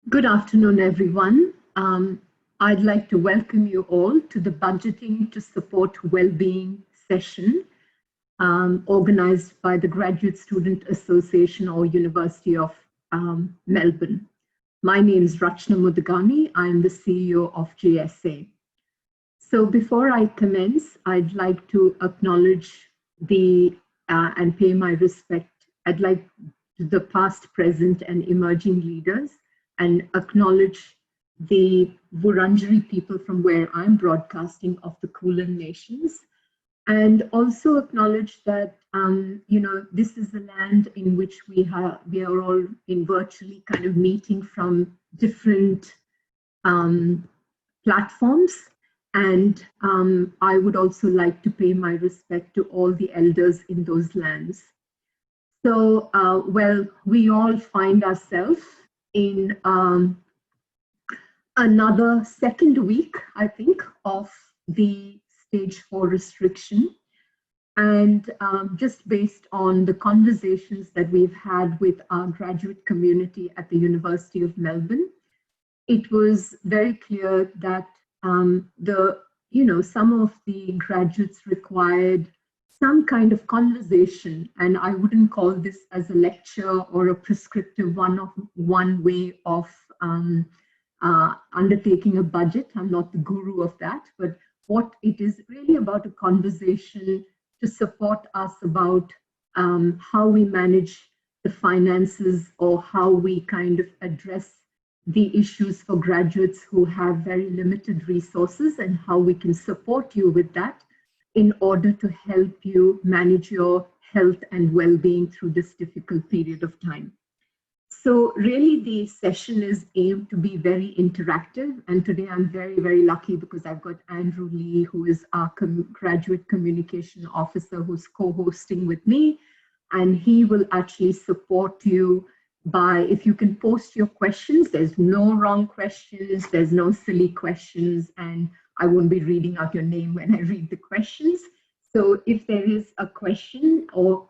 Good afternoon, everyone. I'd like to welcome you all to the Budgeting to Support Wellbeing session organized by the Graduate Student Association or University of Melbourne. My name is Rachna Muddagouni. I'm the CEO of GSA. So before I commence, I'd like to acknowledge and pay my respect. I'd like the past, present, and emerging leaders and acknowledge the Wurundjeri people from where I'm broadcasting of the Kulin Nations, and also acknowledge that this is the land in which we are all in virtually kind of meeting from different platforms. And I would also like to pay my respect to all the elders in those lands. So, we all find ourselves in another second week, I think, of the stage 4 restriction. And just based on the conversations that we've had with our graduate community at the University of Melbourne, it was very clear that some of the graduates required some kind of conversation, and I wouldn't call this as a lecture or a prescriptive one way of undertaking a budget. I'm not the guru of that, but what it is really about a conversation to support us about how we manage the finances, or how we kind of address the issues for graduates who have very limited resources, and how we can support you with that in order to help you manage your health and well-being through this difficult period of time. So really the session is aimed to be very interactive, and today I'm very, very lucky because I've got Andrew Lee, who is our graduate communication officer, who's co-hosting with me, and he will actually support you by, if you can post your questions. There's no wrong questions, there's no silly questions, and I won't be reading out your name when I read the questions. So if there is a question or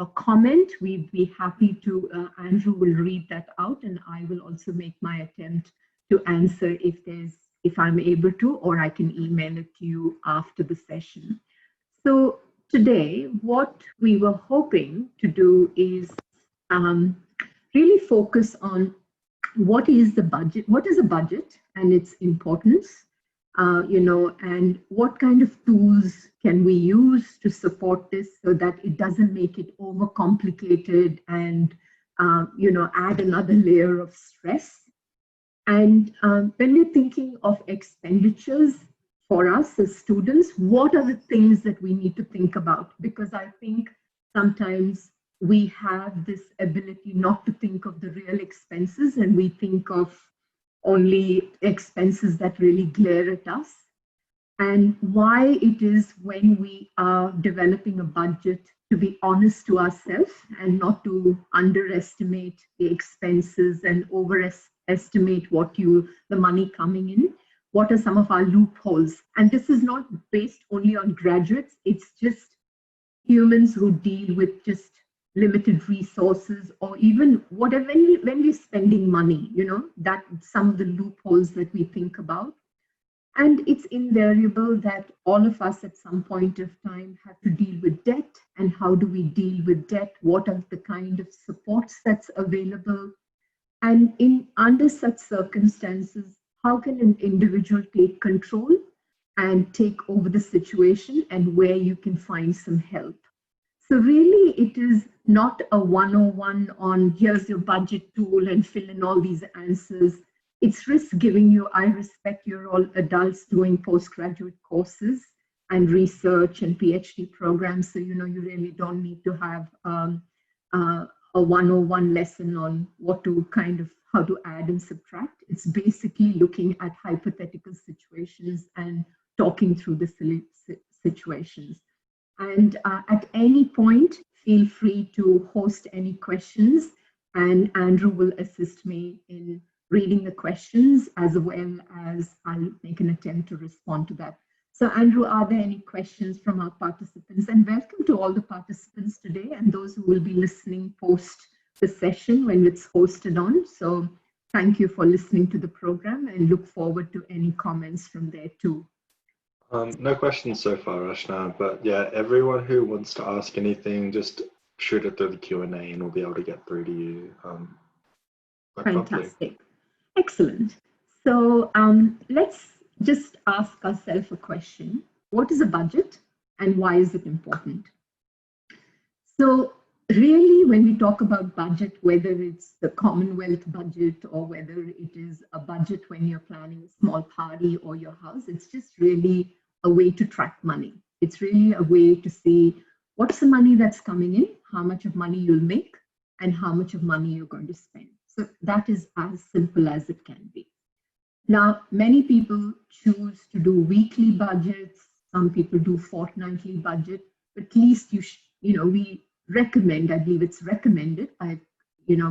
a comment, we'd be happy to, Andrew will read that out, and I will also make my attempt to answer if I'm able to, or I can email it to you after the session. So today, what we were hoping to do is really focus on what is the budget, what is a budget and its importance, and what kind of tools can we use to support this so that it doesn't make it overcomplicated and, add another layer of stress. And when we're thinking of expenditures for us as students, what are the things that we need to think about? Because I think sometimes we have this ability not to think of the real expenses, and we think of only expenses that really glare at us. And why it is, when we are developing a budget, to be honest to ourselves and not to underestimate the expenses and overestimate the money coming in. What are some of our loopholes? And this is not based only on graduates, it's just humans who deal with just limited resources, or even whatever, when we're spending money, that some of the loopholes that we think about. And it's invariable that all of us at some point of time have to deal with debt. And how do we deal with debt? What are the kind of supports that's available? And under such circumstances, how can an individual take control and take over the situation, and where you can find some help? So really, it is not a 101 on here's your budget tool and fill in all these answers. It's risk giving you. I respect you're all adults doing postgraduate courses and research and PhD programs. So, you really don't need to have a 101 lesson on how to add and subtract. It's basically looking at hypothetical situations and talking through the situations. And at any point, feel free to host any questions, and Andrew will assist me in reading the questions, as well as I'll make an attempt to respond to that. So Andrew, are there any questions from our participants? And welcome to all the participants today, and those who will be listening post the session when it's hosted on. So Thank you for listening to the program and look forward to any comments from there too. No questions so far, Rachna, but yeah, everyone who wants to ask anything, just shoot it through the Q&A and we'll be able to get through to you quite promptly. Fantastic. Excellent. So let's just ask ourselves a question. What is a budget and why is it important? So really, when we talk about budget, whether it's the Commonwealth budget or whether it is a budget when you're planning a small party or your house, it's just really a way to track money. It's really a way to see what's the money that's coming in, how much of money you'll make, and how much of money you're going to spend. So that is as simple as it can be. Now, many people choose to do weekly budgets. Some people do fortnightly budget, but at least we recommend, I believe it's recommended by,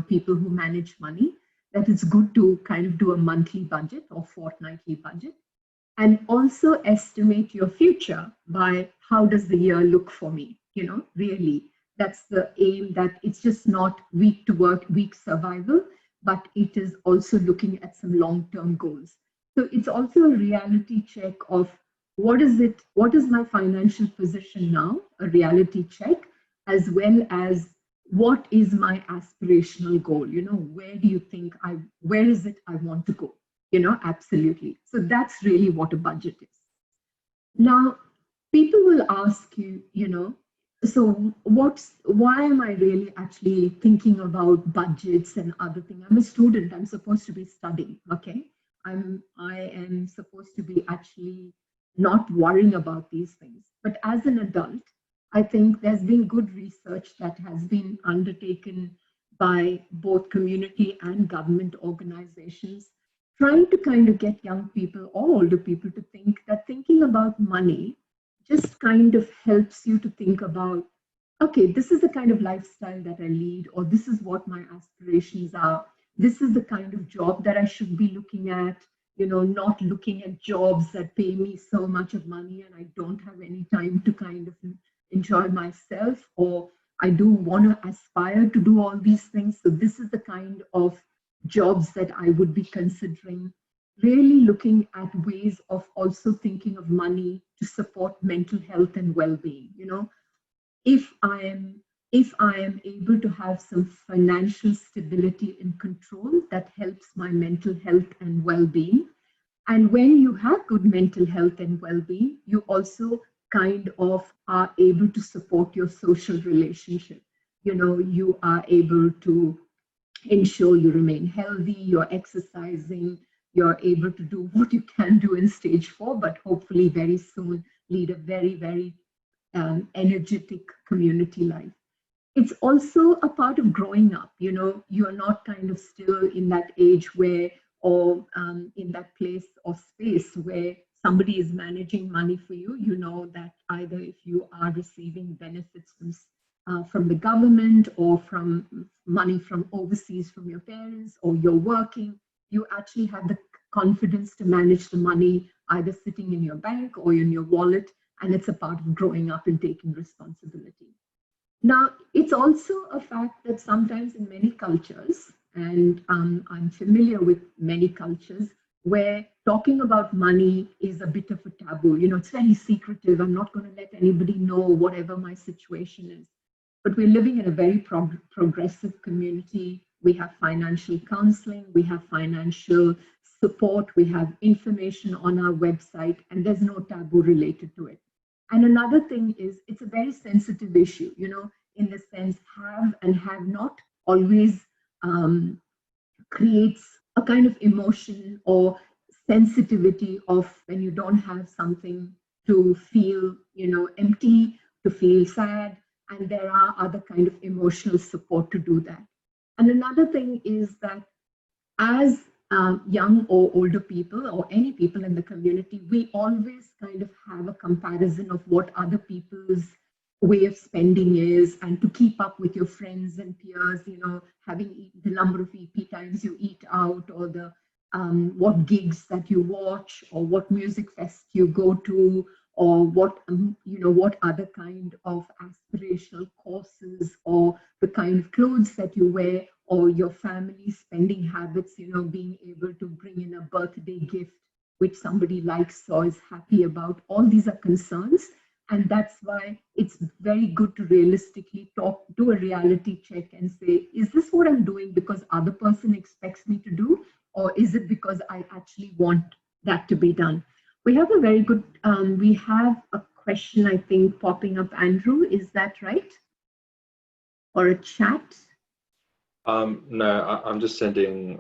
people who manage money, that it's good to kind of do a monthly budget or fortnightly budget and also estimate your future by how does the year look for me, really. That's the aim, that it's just not week to week survival, but it is also looking at some long-term goals. So it's also a reality check of what is my financial position now, a reality check, as well as what is my aspirational goal? Where is it I want to go? Absolutely. So that's really what a budget is. Now, people will ask you, so why am I really actually thinking about budgets and other things? I'm a student, I'm supposed to be studying, okay? I am supposed to be actually not worrying about these things. But as an adult, I think there's been good research that has been undertaken by both community and government organizations, trying to kind of get young people or older people to think that thinking about money just kind of helps you to think about, okay, this is the kind of lifestyle that I lead, or this is what my aspirations are. This is the kind of job that I should be looking at, not looking at jobs that pay me so much of money and I don't have any time to kind of enjoy myself, or I do want to aspire to do all these things. So this is the kind of jobs that I would be considering, really looking at ways of also thinking of money to support mental health and well-being. If I am able to have some financial stability and control, that helps my mental health and well-being. And when you have good mental health and well-being, you also kind of are able to support your social relationship. You are able to ensure you remain healthy, you're exercising, you're able to do what you can do in stage 4, but hopefully very soon lead a very, very energetic community life. It's also a part of growing up. You're not kind of still in that age where, or in that place or space where somebody is managing money for you. You know that either if you are receiving benefits from the government or from money from overseas from your parents, or you're working, you actually have the confidence to manage the money either sitting in your bank or in your wallet, and it's a part of growing up and taking responsibility. Now, it's also a fact that sometimes in many cultures, and I'm familiar with many cultures, where talking about money is a bit of a taboo. It's very secretive. I'm not going to let anybody know whatever my situation is. But we're living in a very progressive community. We have financial counseling, we have financial support, we have information on our website, and there's no taboo related to it. And another thing is, it's a very sensitive issue, in the sense, have and have not always creates a kind of emotion or sensitivity of when you don't have something to feel, empty, to feel sad, and there are other kind of emotional support to do that. And another thing is that as young or older people or any people in the community, we always kind of have a comparison of what other people's way of spending is, and to keep up with your friends and peers, having the number of EP times you eat out, or the what gigs that you watch, or what music fest you go to, or what what other kind of aspirational courses, or the kind of clothes that you wear, or your family spending habits, being able to bring in a birthday gift which somebody likes or is happy about. All these are concerns. And that's why it's very good to realistically do a reality check and say, is this what I'm doing because other person expects me to do? Or is it because I actually want that to be done? We have a very good, we have a question, I think, popping up, Andrew. Is that right? Or a chat? No, I'm just sending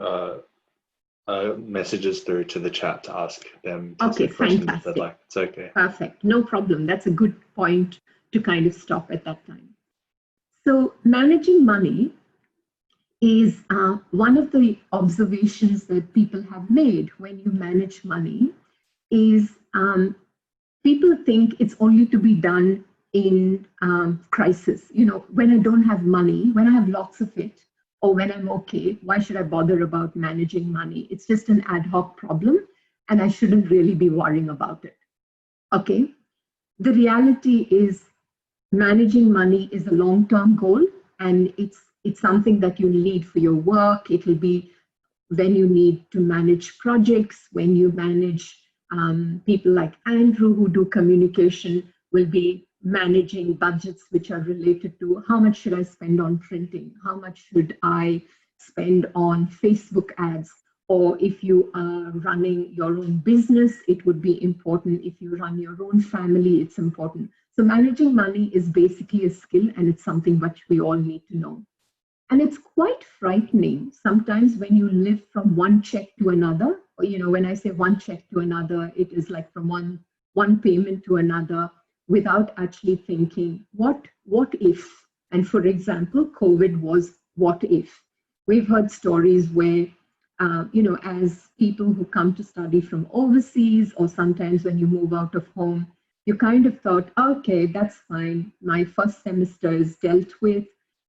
messages through to the chat to ask them to Okay, take questions if they'd fantastic. like. It's okay. Perfect. No problem. That's a good point to kind of stop at that time. So managing money is one of the observations that people have made when you manage money is people think it's only to be done in crisis. When I don't have money, when I have lots of it, or when I'm okay, why should I bother about managing money? It's just an ad hoc problem, and I shouldn't really be worrying about it. Okay. The reality is managing money is a long-term goal, and it's something that you need for your work. It will be when you need to manage projects, when you manage people like Andrew who do communication, will be managing budgets which are related to how much should I spend on printing, how much should I spend on Facebook ads, or if you are running your own business, it would be important. If you run your own family, it's important. So managing money is basically a skill, and it's something which we all need to know. And it's quite frightening sometimes when you live from one check to another. Or, when I say one check to another, it is like from one payment to another without actually thinking, what if? And for example, COVID was what if? We've heard stories where, as people who come to study from overseas, or sometimes when you move out of home, you kind of thought, okay, that's fine. My first semester is dealt with,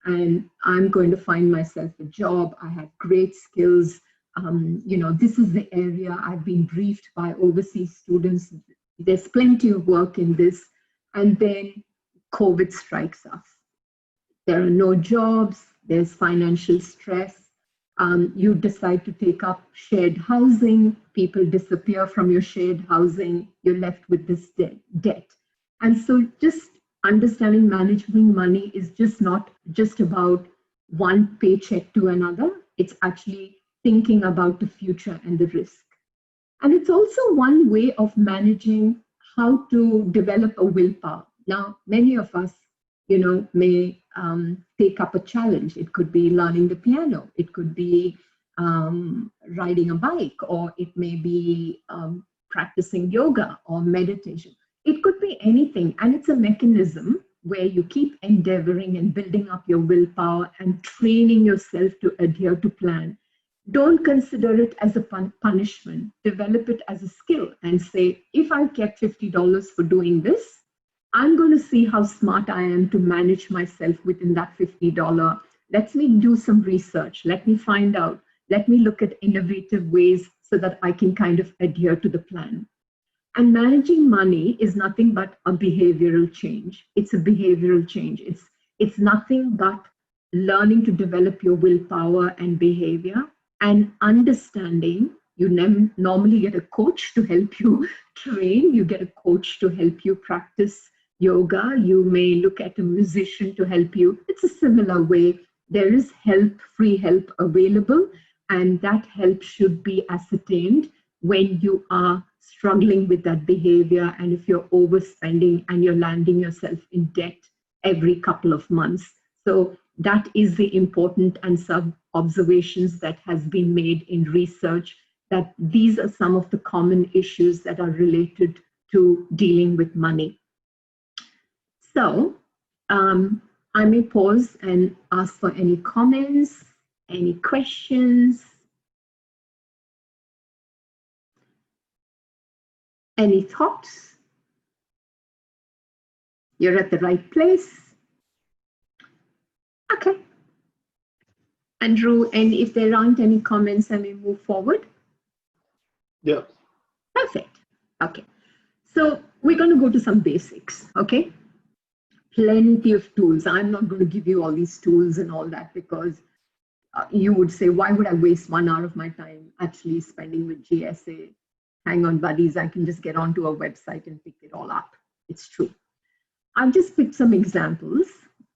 and I'm going to find myself a job. I have great skills. This is the area I've been briefed by overseas students. There's plenty of work in this. And then COVID strikes us. There are no jobs, there's financial stress. You decide to take up shared housing, people disappear from your shared housing, you're left with this debt. And so just understanding managing money is just not just about one paycheck to another, it's actually thinking about the future and the risk. And it's also one way of managing how to develop a willpower. Now, many of us, may take up a challenge. It could be learning the piano. It could be riding a bike, or it may be practicing yoga or meditation. It could be anything. And it's a mechanism where you keep endeavoring and building up your willpower and training yourself to adhere to plan. Don't consider it as a punishment. Develop it as a skill and say, if I get $50 for doing this, I'm going to see how smart I am to manage myself within that $50. Let me do some research. Let me find out. Let me look at innovative ways so that I can kind of adhere to the plan. And managing money is nothing but a behavioral change. It's a behavioral change. It's nothing but learning to develop your willpower and behavior, and understanding. You normally get a coach to help you train. You get a coach to help you practice yoga. You may look at a musician to help you. It's a similar way. There is help, free help available, and that help should be ascertained when you are struggling with that behavior, and if you're overspending and you're landing yourself in debt every couple of months. So that is the important and sub-observations that has been made in research, that these are some of the common issues that are related to dealing with money. So I may pause and ask for any comments, any questions, any thoughts. You're at the right place. Okay. Andrew, and if there aren't any comments, I may move forward. Yeah. Perfect. Okay. So we're going to go to some basics, okay? Plenty of tools. I'm not going to give you all these tools and all that because you would say, why would I waste 1 hour of my time actually spending with GSA? Hang on, buddies, I can just get onto a website and pick it all up. It's true. I've just picked some examples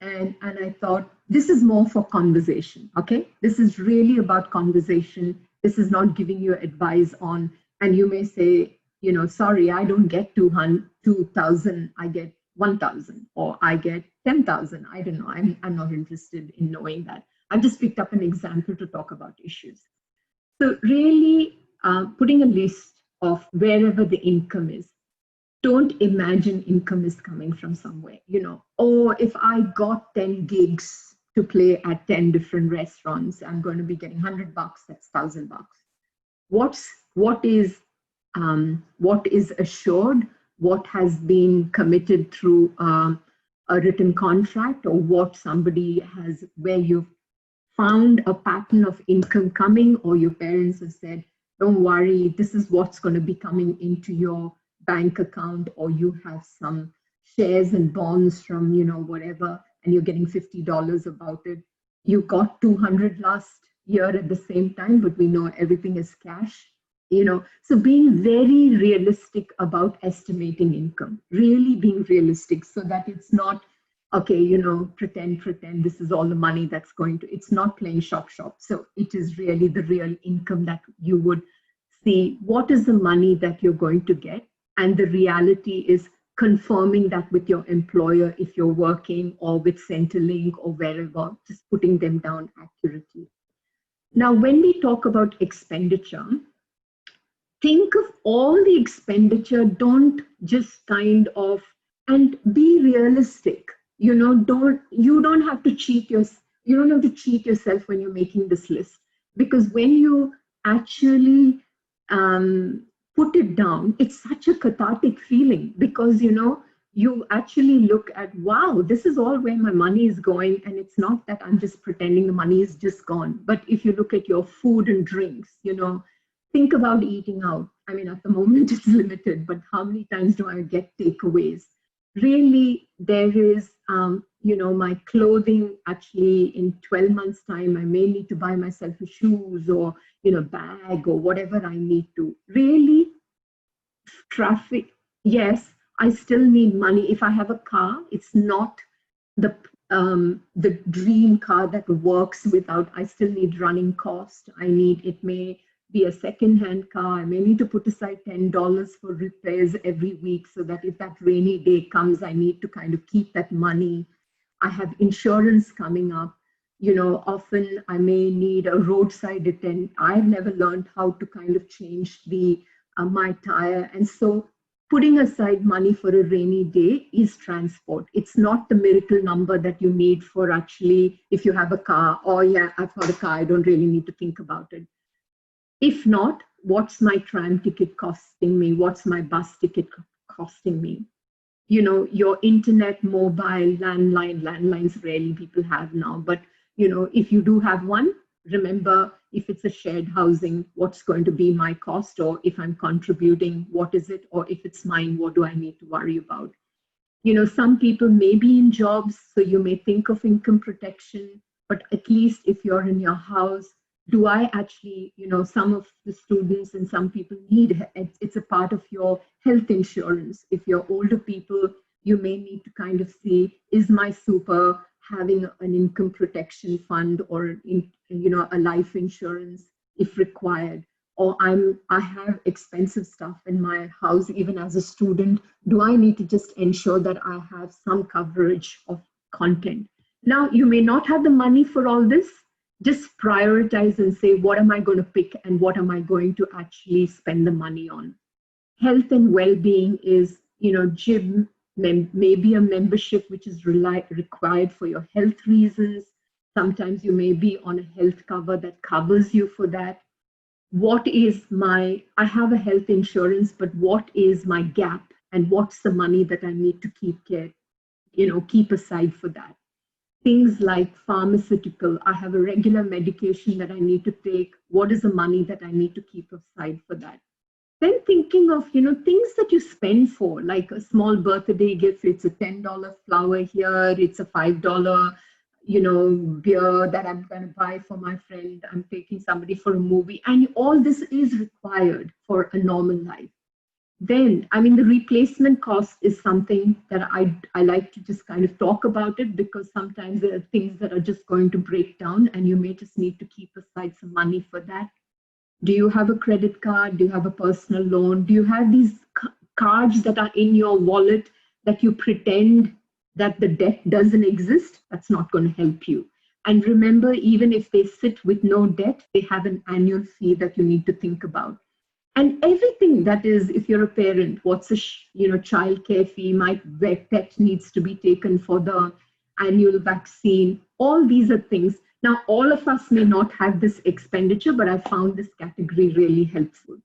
and I thought this is more for conversation, okay? This is really about conversation. This is not giving you advice on, and you may say, you know, sorry, I don't get 2,000, I get 1,000 or I get 10,000. I don't know. I'm not interested in knowing that. I've just picked up an example to talk about issues. So really putting a list of wherever the income is. Don't imagine income is coming from somewhere. You know, oh, if I got 10 gigs to play at 10 different restaurants, I'm going to be getting $100, that's $1,000. What is assured, what has been committed through a written contract, or what somebody has, where you've found a pattern of income coming, or your parents have said, don't worry, this is what's going to be coming into your bank account, or you have some shares and bonds from, you know, whatever, and you're getting $50 about it. You got 200 last year at the same time, but we know everything is cash, you know. So being very realistic about estimating income, really being realistic so that it's not, okay, you know, pretend this is all the money that's going to, it's not playing shop. So it is really the real income that you would see. What is the money that you're going to get? And the reality is confirming that with your employer if you're working, or with Centrelink or wherever, just putting them down accurately. Now, when we talk about expenditure, think of all the expenditure, don't just kind of, and be realistic. You know, you don't have to cheat yourself when you're making this list, because when you actually put it down, it's such a cathartic feeling, because you know, you actually look at, wow, this is all where my money is going, and it's not that I'm just pretending the money is just gone. But if you look at your food and drinks, you know, think about eating out. I mean, at the moment it's limited, but how many times do I get takeaways? Really, there is, you know, my clothing, actually in 12 months time, I may need to buy myself a shoes, or, you know, bag, or whatever I need to. Really, traffic, yes, I still need money. If I have a car, it's not the dream car that works without, I still need running cost. It may be a second-hand car. I may need to put aside $10 for repairs every week, so that if that rainy day comes, I need to kind of keep that money. I have insurance coming up. You know, often I may need a roadside attendant. I've never learned how to kind of change my tire. And so putting aside money for a rainy day is transport. It's not the miracle number that you need for actually, if you have a car, oh yeah, I've got a car, I don't really need to think about it. If not, what's my tram ticket costing me? What's my bus ticket costing me? You know, your internet, mobile, landlines rarely people have now. But, you know, if you do have one, remember, if it's a shared housing, what's going to be my cost? Or if I'm contributing, what is it? Or if it's mine, what do I need to worry about? You know, some people may be in jobs, so you may think of income protection, but at least if you're in your house, do I actually, you know, some of the students and some people need, it's a part of your health insurance. If you're older people, you may need to kind of see, is my super having an income protection fund, or, you know, a life insurance if required? Or I have expensive stuff in my house, even as a student. Do I need to just ensure that I have some coverage of content? Now, you may not have the money for all this. Just prioritize and say, what am I going to pick and what am I going to actually spend the money on? Health and well-being is, you know, gym, maybe a membership which is required for your health reasons. Sometimes you may be on a health cover that covers you for that. What is I have a health insurance, but what is my gap, and what's the money that I need to keep aside for that? Things like pharmaceutical, I have a regular medication that I need to take. What is the money that I need to keep aside for that? Then thinking of, things that you spend for, like a small birthday gift, it's a $10 flower here, it's a $5, beer that I'm going to buy for my friend, I'm taking somebody for a movie, and all this is required for a normal life. Then, I mean, the replacement cost is something that I like to just kind of talk about it, because sometimes there are things that are just going to break down and you may just need to keep aside some money for that. Do you have a credit card? Do you have a personal loan? Do you have these cards that are in your wallet that you pretend that the debt doesn't exist? That's not going to help you. And remember, even if they sit with no debt, they have an annual fee that you need to think about. And everything that is, if you're a parent, what's a child care fee? My pet needs to be taken for the annual vaccine. All these are things. Now, all of us may not have this expenditure, but I found this category really helpful.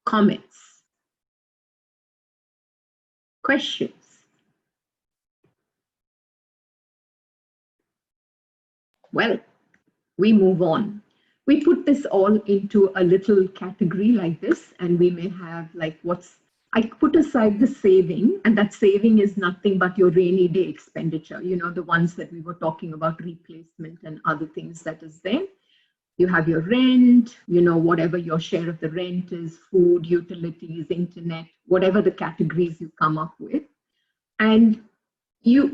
Comments? Questions? Well, we move on. We put this all into a little category like this, and we may have like I put aside the saving, and that saving is nothing but your rainy day expenditure, the ones that we were talking about, replacement and other things that is there. You have your rent, whatever your share of the rent is, food, utilities, internet, whatever the categories you come up with. And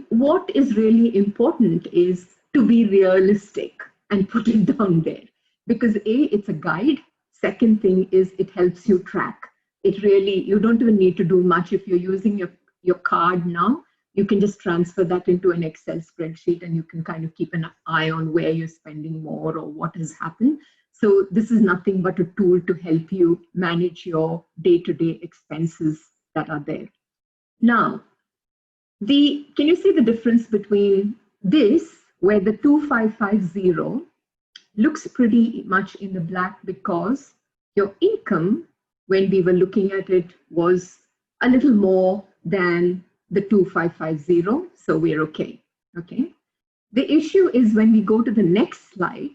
what is really important is to be realistic and put it down there. Because it's a guide. Second thing is it helps you track. You don't even need to do much. If you're using your card now, you can just transfer that into an Excel spreadsheet and you can kind of keep an eye on where you're spending more or what has happened. So this is nothing but a tool to help you manage your day-to-day expenses that are there. Now, can you see the difference between this, where the 2550 looks pretty much in the black because your income, when we were looking at it, was a little more than the 2550, so we're okay. Okay. The issue is when we go to the next slide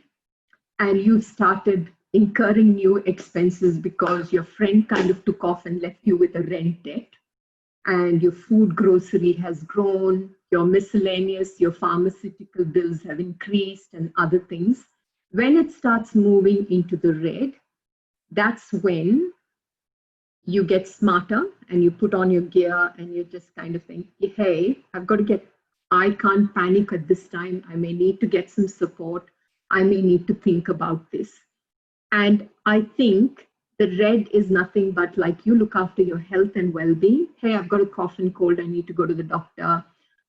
and you started incurring new expenses because your friend kind of took off and left you with a rent debt, and your food grocery has grown, your miscellaneous, your pharmaceutical bills have increased and other things. When it starts moving into the red, that's when you get smarter and you put on your gear and you just kind of think, hey, I can't panic at this time. I may need to get some support. I may need to think about this. And I think the red is nothing but like you look after your health and well-being. Hey, I've got a cough and cold. I need to go to the doctor.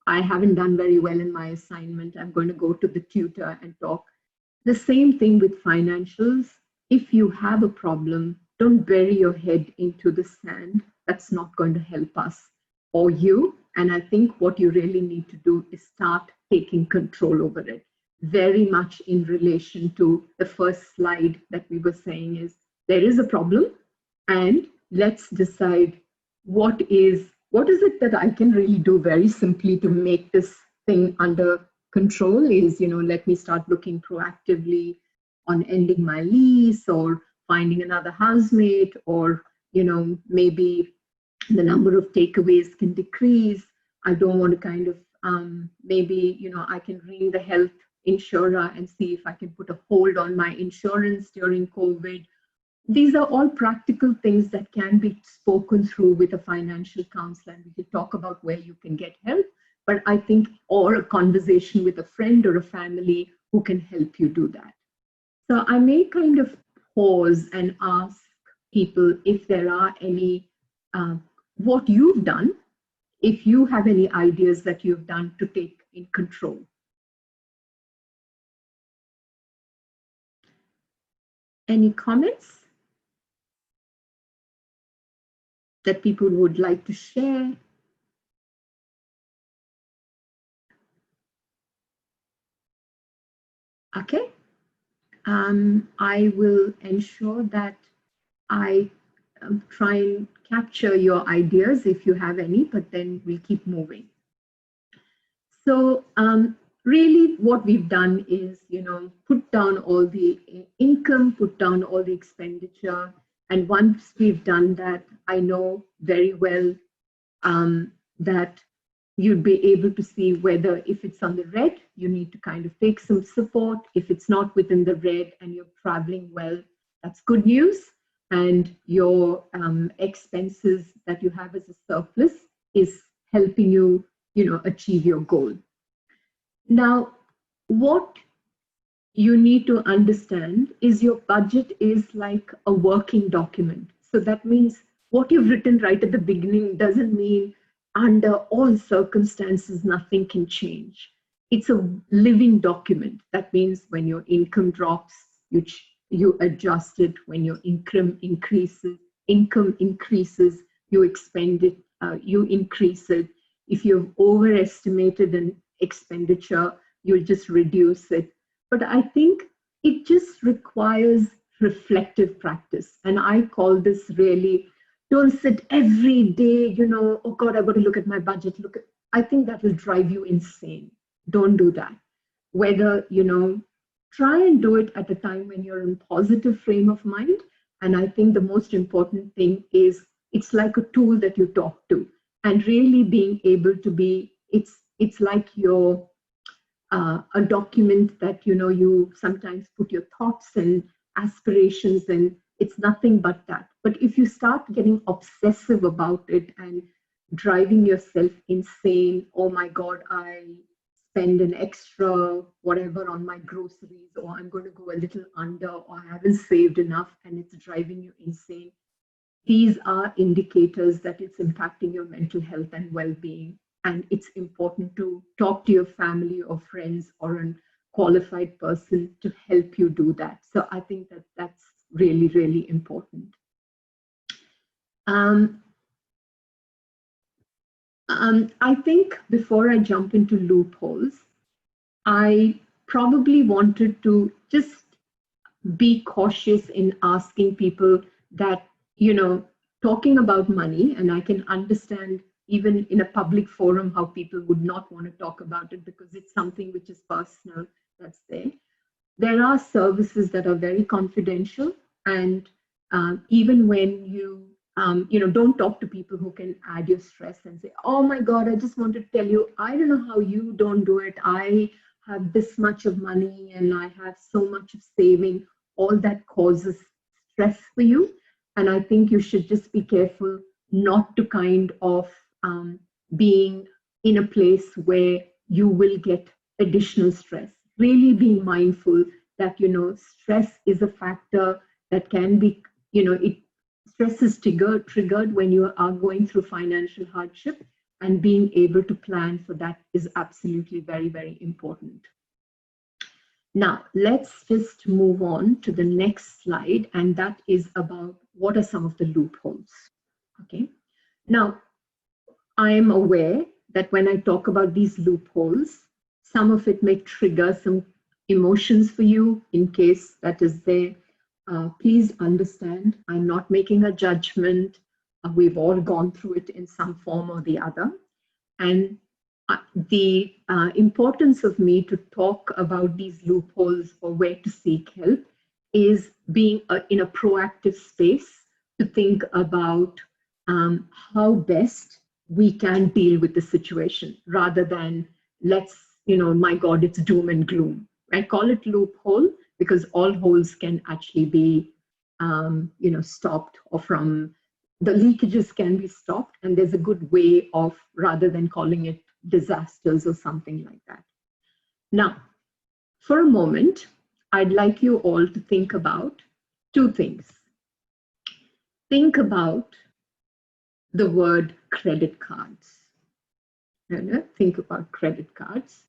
I haven't done very well in my assignment. I'm going to go to the tutor and talk. The same thing with financials. If you have a problem, don't bury your head into the sand. That's not going to help us or you. And I think what you really need to do is start taking control over it. Very much in relation to the first slide that we were saying is there is a problem, and let's decide what is it that I can really do very simply to make this thing under control is, let me start looking proactively on ending my lease or finding another housemate, or, maybe the number of takeaways can decrease. I don't want to kind of, maybe, I can ring the health insurer and see if I can put a hold on my insurance during COVID. These are all practical things that can be spoken through with a financial counselor. We can talk about where you can get help, but I think, or a conversation with a friend or a family who can help you do that. So I may kind of pause and ask people if there are any, what you've done, if you have any ideas that you've done to take in control. Any comments that people would like to share? Okay. I will ensure that I try and capture your ideas if you have any, but then we'll keep moving. So really what we've done is, put down all the income, put down all the expenditure, And once we've done that, I know very well that you'd be able to see whether if it's on the red, you need to kind of take some support. If it's not within the red and you're traveling well, that's good news. And your expenses that you have as a surplus is helping you, achieve your goal. Now, what you need to understand is your budget is like a working document. So that means what you've written right at the beginning doesn't mean under all circumstances nothing can change. It's a living document. That means when your income drops, you adjust it. When your income increases, you expend it, you increase it. If you've overestimated an expenditure, you'll just reduce it. But I think it just requires reflective practice. And I call this really, don't sit every day, oh God, I've got to look at my budget. I think that will drive you insane. Don't do that. Whether, try and do it at a time when you're in positive frame of mind. And I think the most important thing is it's like a tool that you talk to, and really being able to be, it's like your a document that you sometimes put your thoughts and aspirations in. It's nothing but that. But if you start getting obsessive about it and driving yourself insane, oh my God, I spend an extra whatever on my groceries, or I'm going to go a little under, or I haven't saved enough, and it's driving you insane. These are indicators that it's impacting your mental health and well-being. And it's important to talk to your family or friends or a qualified person to help you do that. So I think that that's really, really important. I think before I jump into loopholes, I probably wanted to just be cautious in asking people that, talking about money, and I can understand even in a public forum how people would not want to talk about it because it's something which is personal, that's there. There are services that are very confidential, and even when you don't talk to people who can add your stress and say, oh my God, I just want to tell you, I don't know how you don't do it. I have this much of money and I have so much of saving. All that causes stress for you. And I think you should just be careful not to kind of being in a place where you will get additional stress. Really being mindful that, stress is a factor that can be, stress is triggered when you are going through financial hardship, and being able to plan for that is absolutely very, very important. Now, let's just move on to the next slide, and that is about what are some of the loopholes. Okay. Now, I am aware that when I talk about these loopholes, some of it may trigger some emotions for you. In case that is there, please understand, I'm not making a judgment. We've all gone through it in some form or the other. And the importance of me to talk about these loopholes or where to seek help is being in a proactive space to think about how best we can deal with the situation, rather than my God, it's doom and gloom. I call it loophole because all holes can actually be, stopped, or from the leakages can be stopped. And there's a good way of, rather than calling it disasters or something like that. Now, for a moment, I'd like you all to think about two things. Think about the word credit cards. Think about credit cards,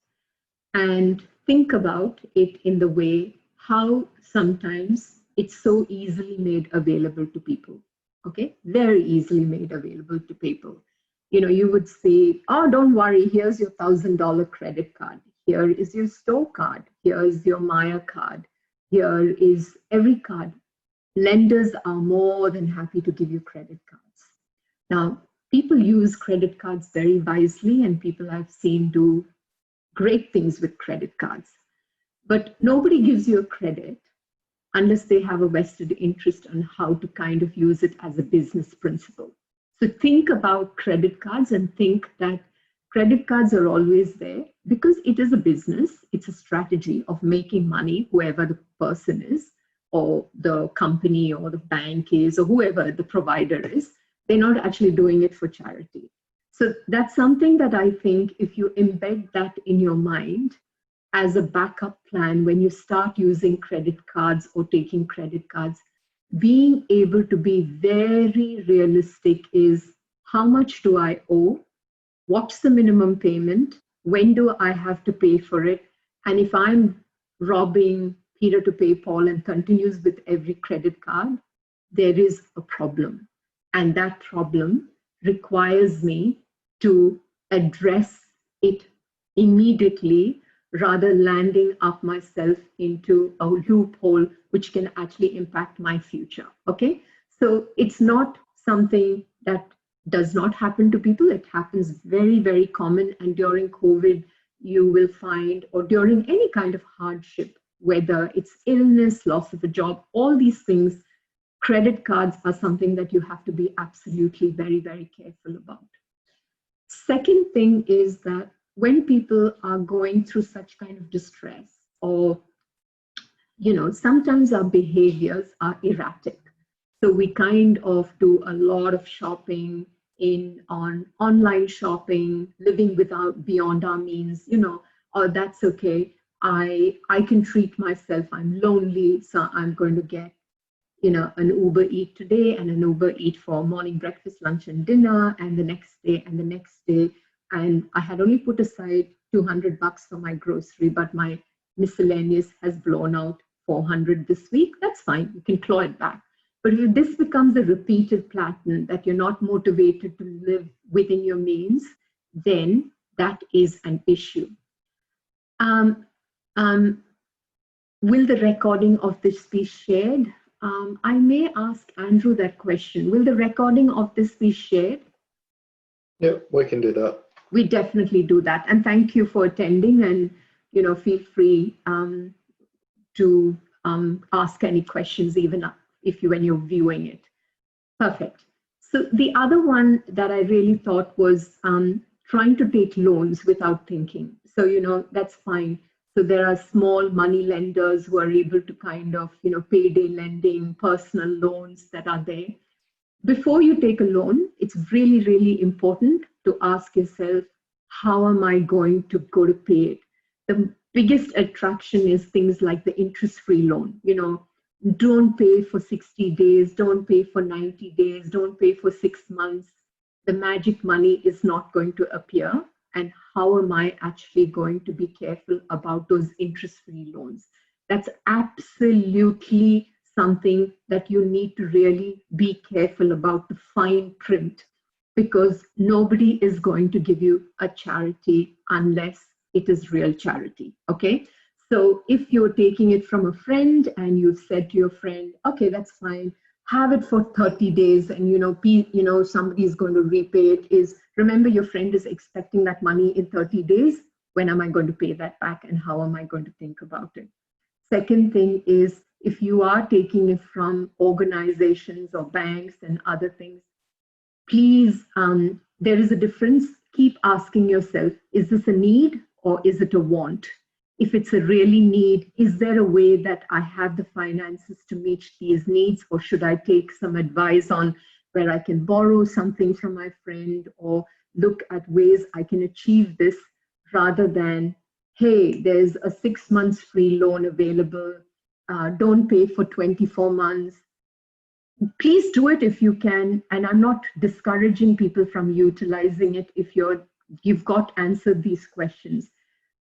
and think about it in the way how sometimes it's so easily made available to people. Okay, very easily made available to people. You would say, oh, don't worry, here's your $1,000 credit card. Here is your store card. Here is your Maya card. Here is every card. Lenders are more than happy to give you credit cards. Now, people use credit cards very wisely, and people I've seen do great things with credit cards. But nobody gives you a credit unless they have a vested interest on how to kind of use it as a business principle. So think about credit cards and think that credit cards are always there because it is a business. It's a strategy of making money, whoever the person is, or the company, or the bank is, or whoever the provider is. They're not actually doing it for charity. So that's something that I think if you embed that in your mind as a backup plan when you start using credit cards or taking credit cards, being able to be very realistic is how much do I owe? What's the minimum payment? When do I have to pay for it? And if I'm robbing Peter to pay Paul and continues with every credit card, there is a problem. And that problem requires me to address it immediately rather landing up myself into a loophole which can actually impact my future. Okay, so it's not something that does not happen to people. It happens very, very common. And during COVID, you will find, or during any kind of hardship, whether it's illness, loss of a job, all these things, credit cards are something that you have to be absolutely very, very careful about. Second thing is that when people are going through such kind of distress, or sometimes our behaviors are erratic. So we kind of do a lot of shopping on online shopping, living without beyond our means, oh, that's okay. I can treat myself. I'm lonely, so I'm going to get, an Uber Eat today and an Uber Eat for morning breakfast, lunch, and dinner, and the next day and the next day. And I had only put aside $200 for my grocery, but my miscellaneous has blown out 400 this week. That's fine. You can claw it back. But if this becomes a repeated pattern that you're not motivated to live within your means, then that is an issue. Will the recording of this be shared? I may ask Andrew that question. Will the recording of this be shared? Yep, we can do that. We definitely do that. And thank you for attending, and feel free to ask any questions even when you're viewing it. Perfect. So the other one that I really thought was trying to take loans without thinking. So, that's fine. So there are small money lenders who are able to kind of, payday lending, personal loans that are there. Before you take a loan, it's really, really important to ask yourself, how am I going to go to pay it? The biggest attraction is things like the interest-free loan. Don't pay for 60 days, don't pay for 90 days, don't pay for 6 months. The magic money is not going to appear. And how am I actually going to be careful about those interest-free loans? That's absolutely something that you need to really be careful about, the fine print, because nobody is going to give you a charity unless it is real charity, okay? So if you're taking it from a friend and you've said to your friend, okay, that's fine, have it for 30 days and somebody is going to repay it, is remember your friend is expecting that money in 30 days. When am I going to pay that back and how am I going to think about it? Second thing is, if you are taking it from organizations or banks and other things, please, there is a difference. Keep asking yourself, is this a need or is it a want? If it's a really need, is there a way that I have the finances to meet these needs, or should I take some advice on where I can borrow something from my friend or look at ways I can achieve this, rather than, hey, there's a 6 months free loan available, don't pay for 24 months. Please do it if you can, and I'm not discouraging people from utilizing it if you've got answered these questions.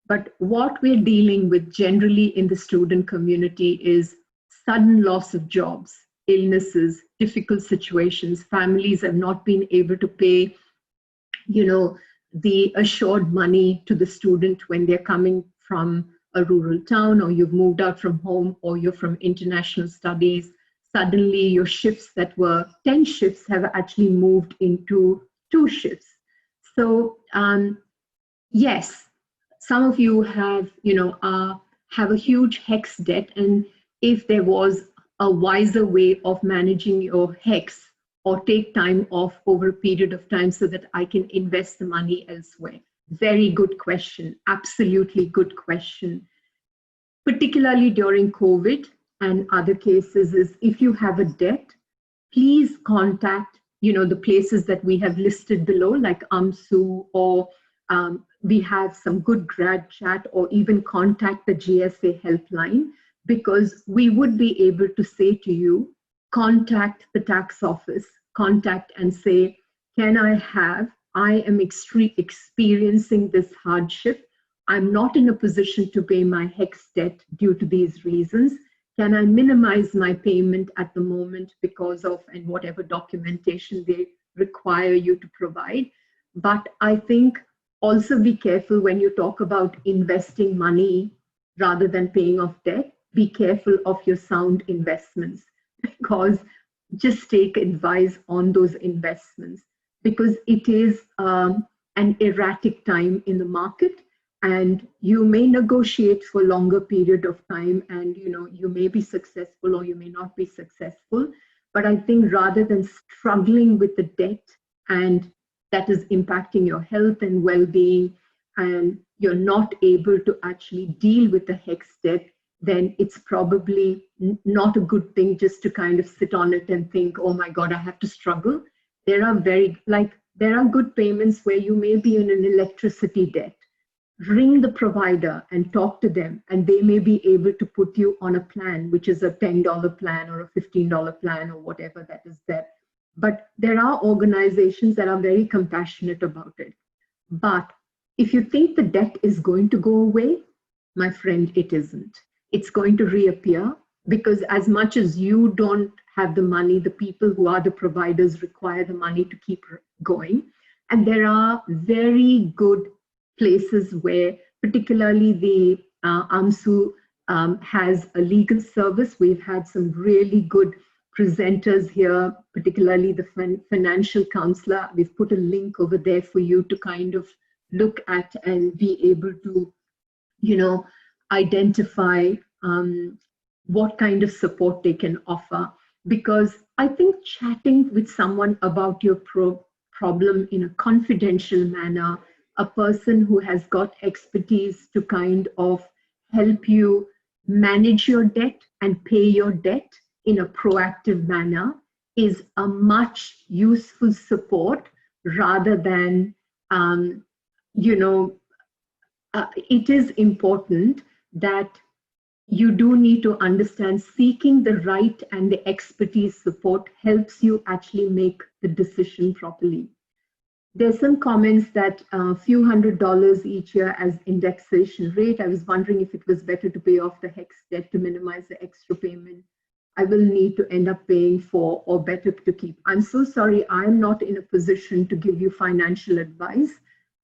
But what we're dealing with generally in the student community is sudden loss of jobs, illnesses, difficult situations. Families have not been able to pay, the assured money to the student when they're coming from a rural town, or you've moved out from home, or you're from international studies. Suddenly your shifts that were 10 shifts have actually moved into 2 shifts. So yes, some of you have, have a huge HEX debt, and if there was a wiser way of managing your HEX or take time off over a period of time so that I can invest the money elsewhere. Very good question. Absolutely good question. Particularly during COVID and other cases, is if you have a debt, please contact, the places that we have listed below, like AMSU, or we have some good GradChat, or even contact the GSA helpline, because we would be able to say to you, contact the tax office, contact and say, I am experiencing this hardship. I'm not in a position to pay my HEX debt due to these reasons. Can I minimize my payment at the moment because of, and whatever documentation they require you to provide. But I think also be careful when you talk about investing money rather than paying off debt. Be careful of your sound investments, because just take advice on those investments, because it is an erratic time in the market, and you may negotiate for a longer period of time, and you may be successful or you may not be successful. But I think rather than struggling with the debt, and that is impacting your health and well-being, and you're not able to actually deal with the HEX debt, then it's probably not a good thing just to kind of sit on it and think, oh my God, I have to struggle. There are good payments where you may be in an electricity debt. Ring the provider and talk to them, and they may be able to put you on a plan, which is a $10 plan or a $15 plan or whatever that is there. But there are organizations that are very compassionate about it. But if you think the debt is going to go away, my friend, it isn't. It's going to reappear, because as much as you don't have the money, the people who are the providers require the money to keep going. And there are very good places where, particularly the AMSU has a legal service. We've had some really good presenters here, particularly the financial counselor. We've put a link over there for you to kind of look at and be able to, identify what kind of support they can offer. Because I think chatting with someone about your problem in a confidential manner, a person who has got expertise to kind of help you manage your debt and pay your debt in a proactive manner, is a much useful support, rather than, it is important that you do need to understand seeking the right and the expertise support helps you actually make the decision properly. There's some comments that a few $100 each year as indexation rate. I was wondering if it was better to pay off the HEX debt to minimize the extra payment I will need to end up paying for, or better to keep. I'm so sorry, I'm not in a position to give you financial advice,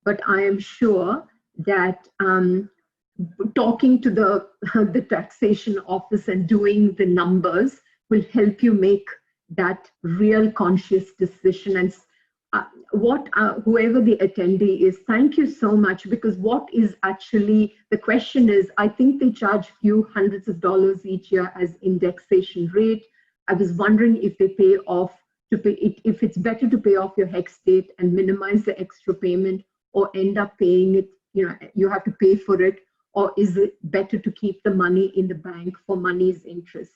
but I am sure that talking to the taxation office and doing the numbers will help you make that real conscious decision. And whoever the attendee is, thank you so much, because what is actually, the question is, I think they charge few hundreds of dollars each year as indexation rate. I was wondering if they pay off, if it's better to pay off your HEX date and minimize the extra payment, or end up paying it, you have to pay for it, or is it better to keep the money in the bank for money's interest?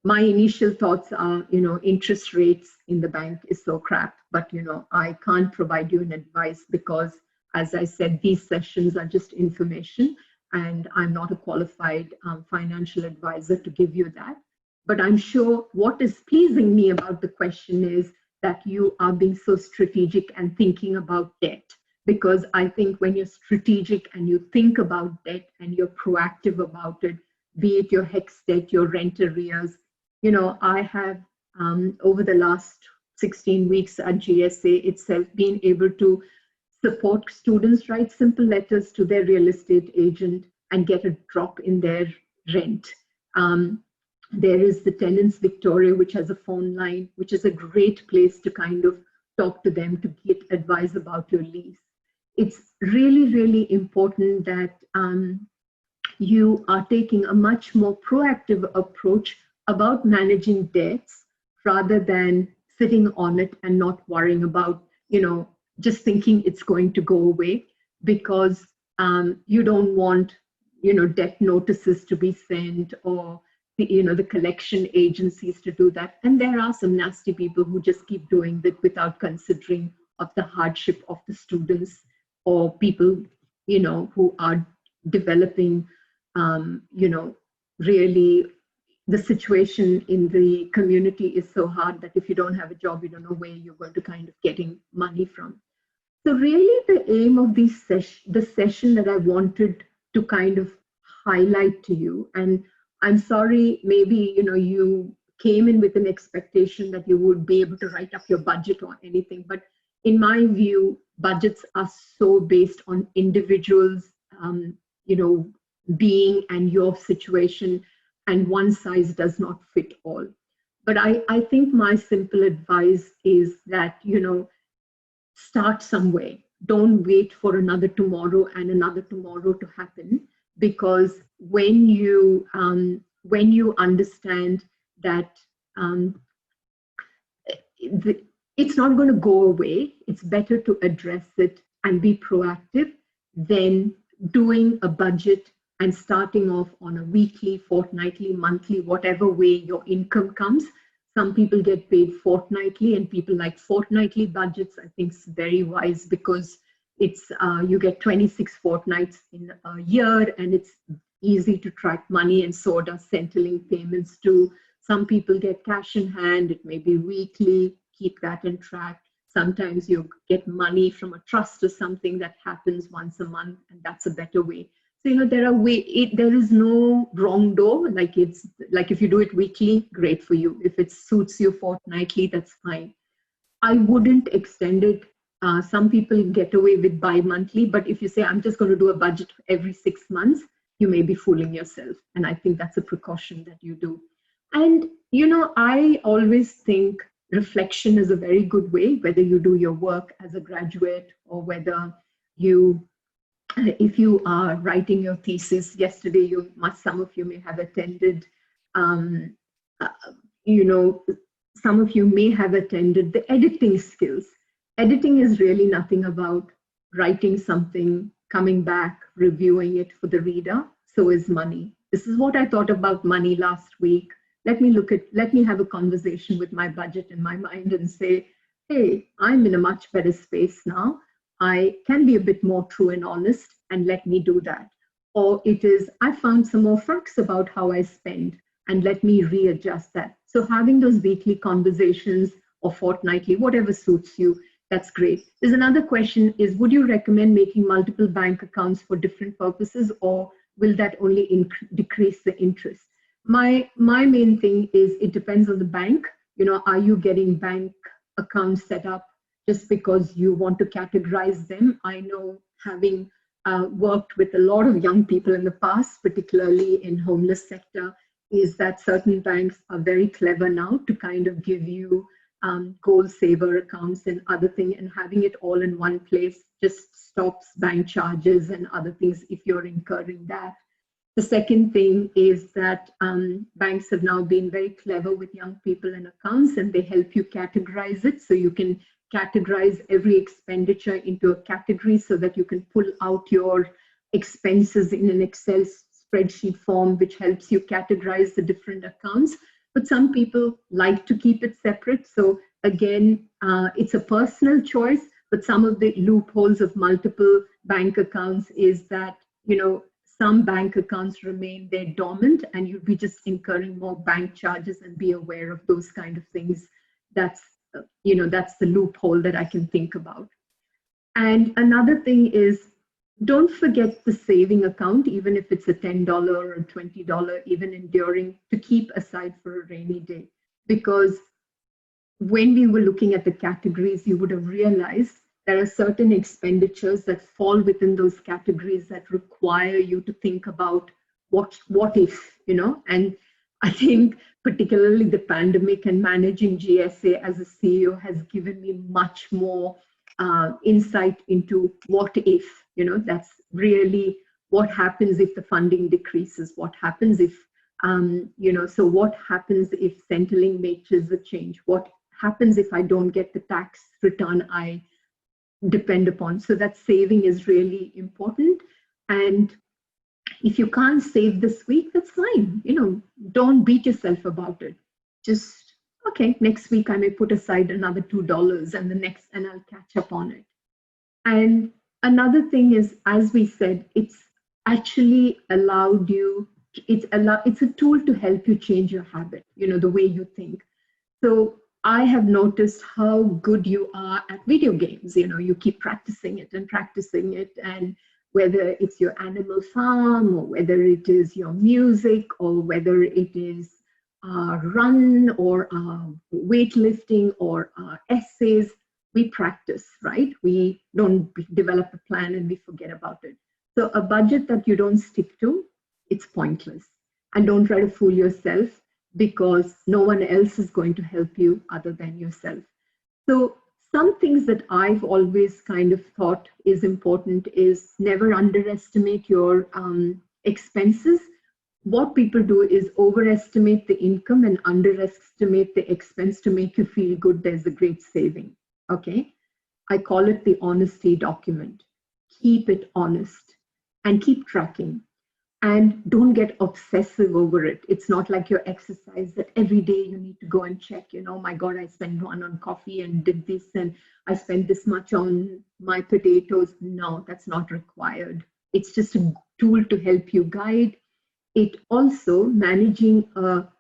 My initial thoughts are, interest rates in the bank is so crap, but, I can't provide you an advice because, as I said, these sessions are just information, and I'm not a qualified financial advisor to give you that. But I'm sure what is pleasing me about the question is that you are being so strategic and thinking about debt. Because I think when you're strategic and you think about debt and you're proactive about it, be it your HEX debt, your rent arrears, I have, over the last 16 weeks at GSA itself, been able to support students write simple letters to their real estate agent and get a drop in their rent. There is the Tenants Victoria, which has a phone line, which is a great place to kind of talk to them to get advice about your lease. It's really, really important that you are taking a much more proactive approach about managing debts rather than sitting on it and not worrying about, just thinking it's going to go away, because you don't want, debt notices to be sent, or the collection agencies to do that. And there are some nasty people who just keep doing that without considering of the hardship of the students or people, who are developing, really the situation in the community is so hard that if you don't have a job, you don't know where you're going to kind of getting money from. So really the aim of the session that I wanted to kind of highlight to you, and I'm sorry, maybe, you came in with an expectation that you would be able to write up your budget or anything, but in my view, budgets are so based on individuals, being and your situation, and one size does not fit all. But I think my simple advice is that, start somewhere. Don't wait for another tomorrow and another tomorrow to happen, because when you understand that it's not going to go away, it's better to address it and be proactive than doing a budget and starting off on a weekly, fortnightly, monthly, whatever way your income comes. Some people get paid fortnightly, and people like fortnightly budgets. I think it's very wise, because it's you get 26 fortnights in a year, and it's easy to track money, and so does Centrelink payments too. Some people get cash in hand, it may be weekly, keep that in track. Sometimes you get money from a trust or something that happens once a month, and that's a better way. So, there is no wrong door. Like if you do it weekly, great for you. If it suits you fortnightly, that's fine. I wouldn't extend it. Some people get away with bi-monthly, but if you say, I'm just going to do a budget every 6 months, you may be fooling yourself. And I think that's a precaution that you do. And, I always think reflection is a very good way, whether you do your work as a graduate or whether if you are writing your thesis. Yesterday, some of you may have attended, some of you may have attended the editing skills. Editing is really nothing about writing something, coming back, reviewing it for the reader. So is money. This is what I thought about money last week. Let me have a conversation with my budget in my mind and say, hey, I'm in a much better space now. I can be a bit more true and honest, and let me do that. Or it is, I found some more facts about how I spend, and let me readjust that. So having those weekly conversations or fortnightly, whatever suits you, that's great. There's another question is, would you recommend making multiple bank accounts for different purposes, or will that only decrease the interest? My main thing is, it depends on the bank. Are you getting bank accounts set up just because you want to categorize them? I know, having worked with a lot of young people in the past, particularly in homeless sector, is that certain banks are very clever now to kind of give you goal saver accounts and other things, and having it all in one place just stops bank charges and other things if you're incurring that. The second thing is that banks have now been very clever with young people and accounts, and they help you categorize it. So you can categorize every expenditure into a category so that you can pull out your expenses in an Excel spreadsheet form, which helps you categorize the different accounts. But some people like to keep it separate. So again, it's a personal choice, but some of the loopholes of multiple bank accounts is that, some bank accounts remain there dormant, and you'll be just incurring more bank charges, and be aware of those kind of things. That's the loophole that I can think about. And another thing is, don't forget the saving account, even if it's a $10 or $20, even enduring, to keep aside for a rainy day. Because when we were looking at the categories, you would have realized there are certain expenditures that fall within those categories that require you to think about what if, and I think particularly the pandemic and managing GSA as a CEO has given me much more insight into what if, that's really what happens if the funding decreases? What happens if, so what happens if Centrelink makes a change? What happens if I don't get the tax return I depend upon? So that saving is really important. And if you can't save this week, that's fine. Don't beat yourself about it. Just, okay, next week I may put aside another $2 and I'll catch up on it. And another thing is, as we said, it's actually allowed you, it's a tool to help you change your habit, the way you think. So I have noticed how good you are at video games. You keep practicing it, and whether it's your Animal Farm, or whether it is your music, or whether it is run, or weightlifting, or essays, we practice, right? We don't develop a plan and we forget about it. So a budget that you don't stick to, it's pointless. And don't try to fool yourself, because no one else is going to help you other than yourself. So some things that I've always kind of thought is important is never underestimate your expenses. What people do is overestimate the income and underestimate the expense to make you feel good there's a great saving. Okay, I call it the honesty document. Keep it honest and keep tracking. And don't get obsessive over it. It's not like your exercise that every day you need to go and check, my God, I spent one on coffee and did this, and I spent this much on my potatoes. No, that's not required. It's just a tool to help you guide. It also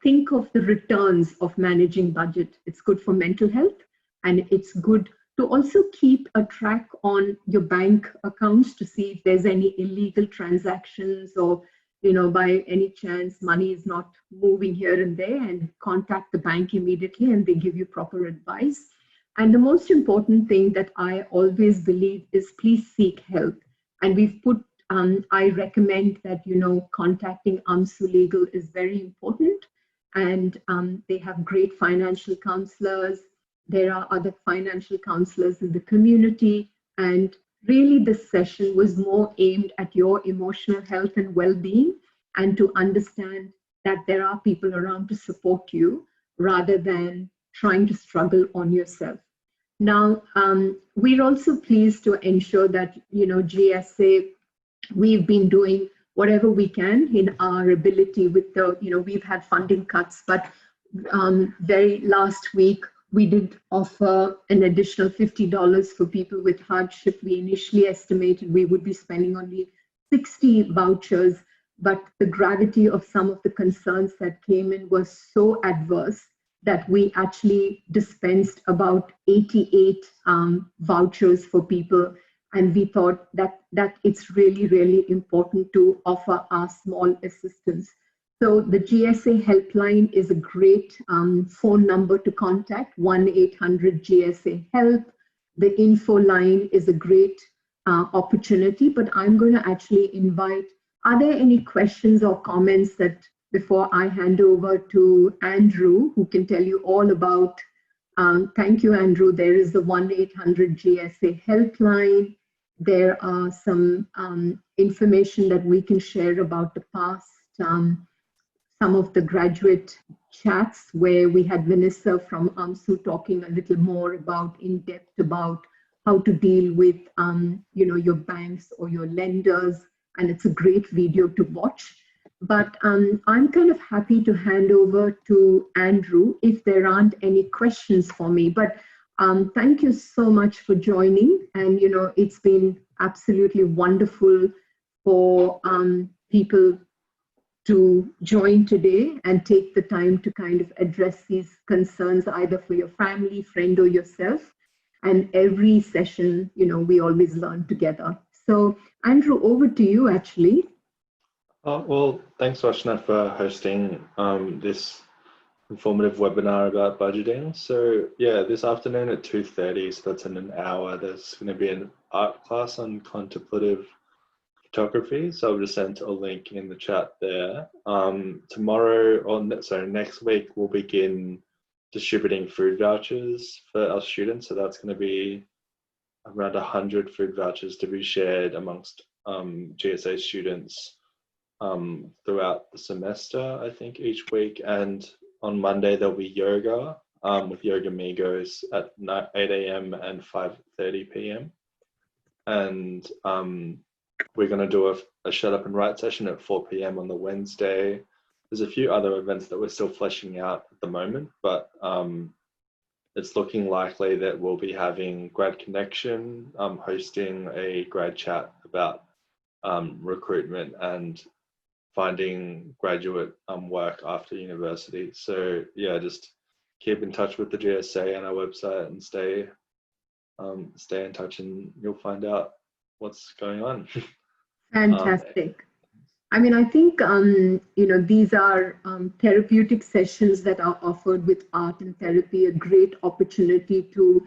think of the returns of managing budget. It's good for mental health, and it's good to also keep a track on your bank accounts to see if there's any illegal transactions, or by any chance money is not moving here and there, and contact the bank immediately and they give you proper advice. And the most important thing that I always believe is, please seek help. And we've put I recommend that contacting AMSU Legal is very important, and they have great financial counselors. There are other financial counselors in the community, and really this session was more aimed at your emotional health and well-being, and to understand that there are people around to support you rather than trying to struggle on yourself. Now, we're also pleased to ensure that, GSA, we've been doing whatever we can in our ability with the, we've had funding cuts, but very last week, we did offer an additional $50 for people with hardship. We initially estimated we would be spending only 60 vouchers, but the gravity of some of the concerns that came in was so adverse that we actually dispensed about 88 vouchers for people. And we thought that it's really, really important to offer our small assistance. So the GSA helpline is a great phone number to contact, 1-800-GSA-HELP. The info line is a great opportunity, but I'm going to actually invite, are there any questions or comments that before I hand over to Andrew, who can tell you all about, thank you, Andrew. There is the 1-800-GSA helpline. There are some information that we can share about the past, some of the graduate chats where we had Vanessa from AMSU talking a little more about in depth about how to deal with your banks or your lenders, and it's a great video to watch. But I'm kind of happy to hand over to Andrew if there aren't any questions for me. But thank you so much for joining, and it's been absolutely wonderful for people to join today and take the time to kind of address these concerns either for your family, friend, or yourself. And every session, we always learn together. So Andrew, over to you actually. Well, thanks Rachna for hosting this informative webinar about budgeting. So yeah, this afternoon at 2:30, so that's in an hour, there's going to be an art class on contemplative photography. So I've just sent a link in the chat there. Tomorrow, next week, we'll begin distributing food vouchers for our students. So that's going to be around 100 food vouchers to be shared amongst GSA students throughout the semester, I think each week. And on Monday, there'll be yoga with Yoga Migos at 8 a.m. and 5:30 p.m. And we're going to do a Shut Up and Write session at 4 p.m. on the Wednesday. There's a few other events that we're still fleshing out at the moment, but it's looking likely that we'll be having Grad Connection, hosting a grad chat about recruitment and finding graduate work after university. So yeah, just keep in touch with the GSA and our website and stay in touch, and you'll find out what's going on. Fantastic. I mean, I think, these are therapeutic sessions that are offered with art and therapy, a great opportunity to,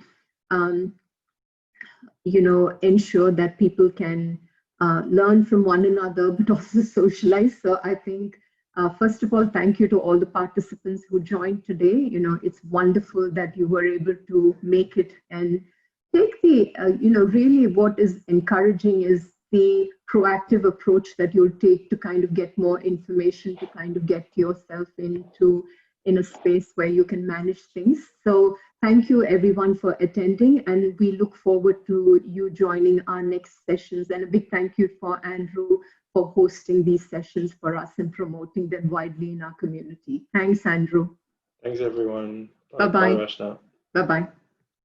ensure that people can learn from one another, but also socialize. So I think, first of all, thank you to all the participants who joined today. It's wonderful that you were able to make it and take the, really what is encouraging is the proactive approach that you'll take to kind of get more information, to kind of get yourself in a space where you can manage things. So thank you everyone for attending, and we look forward to you joining our next sessions. And a big thank you for Andrew for hosting these sessions for us and promoting them widely in our community. Thanks, Andrew. Thanks, everyone. Bye-bye. Bye, Rachna. Bye-bye.